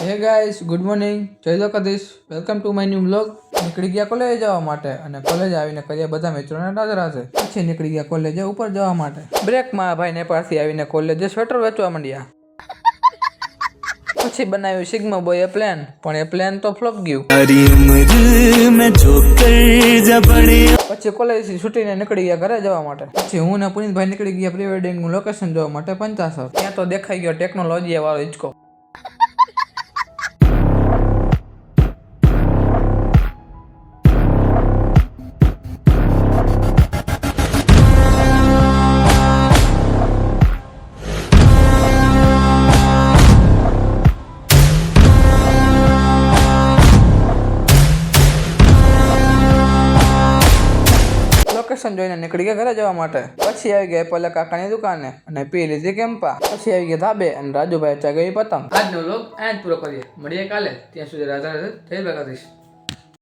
હે guys, good morning, જય Dwarkadhish, welcome to my new vlog. નીકળી ગયા કોલેજ જવા માટે અને કોલેજ આવીને કર્યા બધા મિત્રોને રાધે. પછી નીકળી ગયા કોલેજે ઉપર જવા માટે. બ્રેકમાં ભાઈ નેપાળથી આવીને કોલેજે સ્વેટર વેચવા માંડ્યા. પછી બનાવ્યું સિગ્મા બોય પ્લાન, પણ એ પ્લાન તો ફ્લોપ ગયું. પછી કોલેજથી છૂટીને નીકળી ગયા ઘરે જવા માટે. પછી હું ને પુનિતભાઈ નીકળી ગયા પ્રી વેડિંગનું લોકેશન જોવા માટે પંચાસર. ત્યાં તો દેખાઈ ગયો ટેકનોલોજી વાળો હિંચકો. લોકેશન જોઈને નીકળી ગયા ઘરે જવા માટે. પછી આવી ગયા પેલા કાકાની દુકાને અને પી લીધી કેમ્પા. પછી આવી ગયા ધાબે અને રાજુભાઈ ચા ગઈ પતંગ. આજનો વ્લોગ અહીંયા જ પૂરો કરીએ. મળીએ કાલે. ત્યાં સુધી રાધા રાધે, જય દ્વારકાધીશ.